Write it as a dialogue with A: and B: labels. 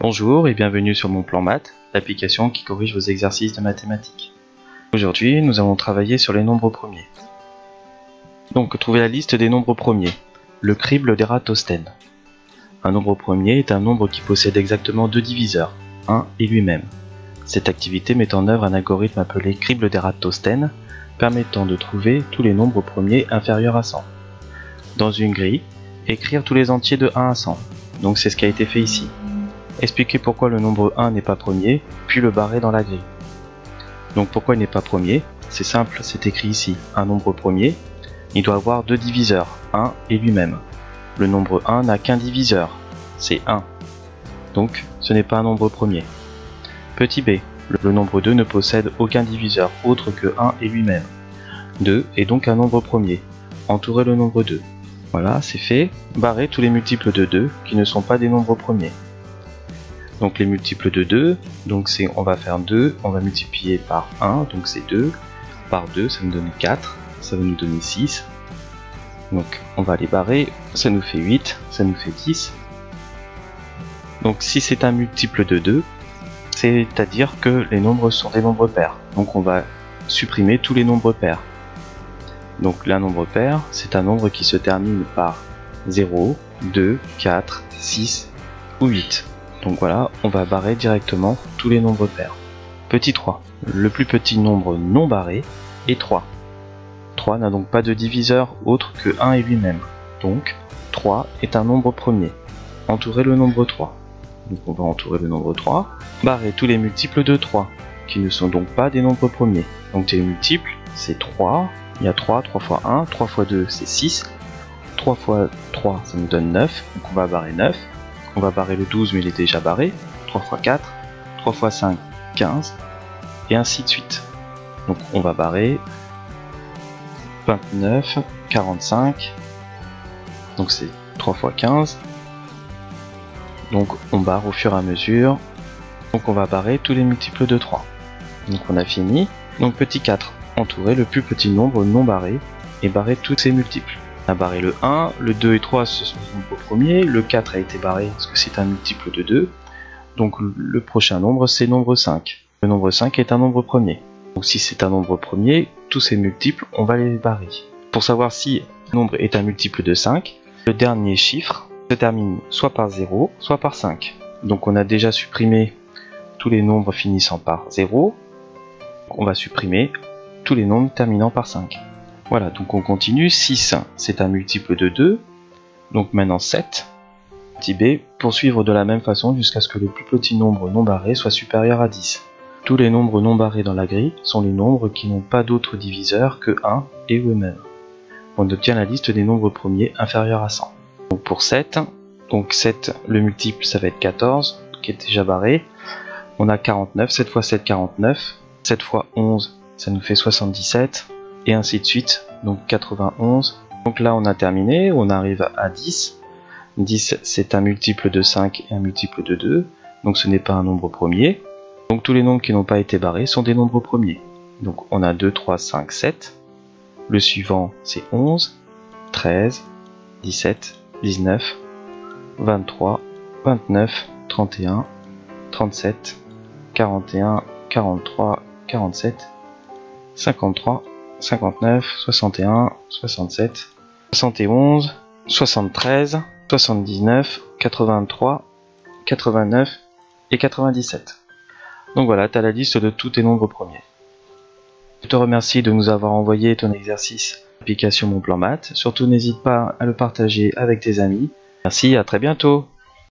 A: Bonjour et bienvenue sur Mon Plan Maths, l'application qui corrige vos exercices de mathématiques. Aujourd'hui, nous allons travailler sur les nombres premiers. Donc, trouver la liste des nombres premiers. Le crible d'Ératosthène. Un nombre premier est un nombre qui possède exactement deux diviseurs, 1 et lui-même. Cette activité met en œuvre un algorithme appelé crible d'Ératosthène, permettant de trouver tous les nombres premiers inférieurs à 100. Dans une grille, écrire tous les entiers de 1 à 100. Donc c'est ce qui a été fait ici. Expliquer pourquoi le nombre 1 n'est pas premier, puis le barrer dans la grille. Donc pourquoi il n'est pas premier? C'est simple, c'est écrit ici. Un nombre premier, il doit avoir deux diviseurs, 1 et lui-même. Le nombre 1 n'a qu'un diviseur, c'est 1. Donc ce n'est pas un nombre premier. Petit b, le nombre 2 ne possède aucun diviseur autre que 1 et lui-même. 2 est donc un nombre premier. Entourez le nombre 2. Voilà, c'est fait. Barrez tous les multiples de 2 qui ne sont pas des nombres premiers. Donc les multiples de 2, donc on va faire 2, on va multiplier par 1, donc c'est 2, par 2, ça nous donne 4, ça va nous donner 6. Donc on va les barrer, ça nous fait 8, ça nous fait 10. Donc si c'est un multiple de 2, c'est-à-dire que les nombres sont des nombres pairs. Donc on va supprimer tous les nombres pairs. Donc un nombre pair, c'est un nombre qui se termine par 0, 2, 4, 6 ou 8. Donc voilà, on va barrer directement tous les nombres pairs. Petit 3, le plus petit nombre non barré est 3. 3 n'a donc pas de diviseur autre que 1 et lui-même. Donc 3 est un nombre premier. Entourez le nombre 3. Donc on va entourer le nombre 3. Barrer tous les multiples de 3, qui ne sont donc pas des nombres premiers. Donc les multiples, c'est 3. Il y a 3, 3 fois 1, 3 fois 2, c'est 6. 3 fois 3, ça nous donne 9. Donc on va barrer 9. On va barrer le 12, mais il est déjà barré. 3 fois 4, 3 fois 5, 15. Et ainsi de suite. Donc on va barrer 29, 45. Donc c'est 3 fois 15. Donc on barre au fur et à mesure. Donc on va barrer tous les multiples de 3. Donc on a fini. Donc petit 4, entourer le plus petit nombre non barré et barrer tous ses multiples. On a barré le 1, le 2 et 3 ce sont les nombres premiers, le 4 a été barré parce que c'est un multiple de 2. Donc le prochain nombre c'est nombre 5. Le nombre 5 est un nombre premier. Donc si c'est un nombre premier, tous ces multiples on va les barrer. Pour savoir si un nombre est un multiple de 5, le dernier chiffre se termine soit par 0, soit par 5. Donc on a déjà supprimé tous les nombres finissant par 0. On va supprimer tous les nombres terminant par 5. Voilà, donc on continue. 6, c'est un multiple de 2. Donc maintenant 7. Petit b, poursuivre de la même façon jusqu'à ce que le plus petit nombre non barré soit supérieur à 10. Tous les nombres non barrés dans la grille sont les nombres qui n'ont pas d'autre diviseur que 1 et eux-mêmes. On obtient la liste des nombres premiers inférieurs à 100. Donc pour 7, donc 7, le multiple ça va être 14, qui est déjà barré. On a 49, 7 fois 7, 49. 7 fois 11, ça nous fait 77. Et ainsi de suite, donc 91. Donc là on a terminé, on arrive à 10. 10 c'est un multiple de 5 et un multiple de 2, donc ce n'est pas un nombre premier. Donc tous les nombres qui n'ont pas été barrés sont des nombres premiers. Donc on a 2, 3, 5, 7. Le suivant c'est 11, 13, 17, 19, 23, 29, 31, 37, 41, 43, 47, 53, 59, 61, 67, 71, 73, 79, 83, 89 et 97. Donc voilà, tu as la liste de tous tes nombres premiers. Je te remercie de nous avoir envoyé ton exercice d'application Mon Plan Maths. Surtout n'hésite pas à le partager avec tes amis. Merci, à très bientôt.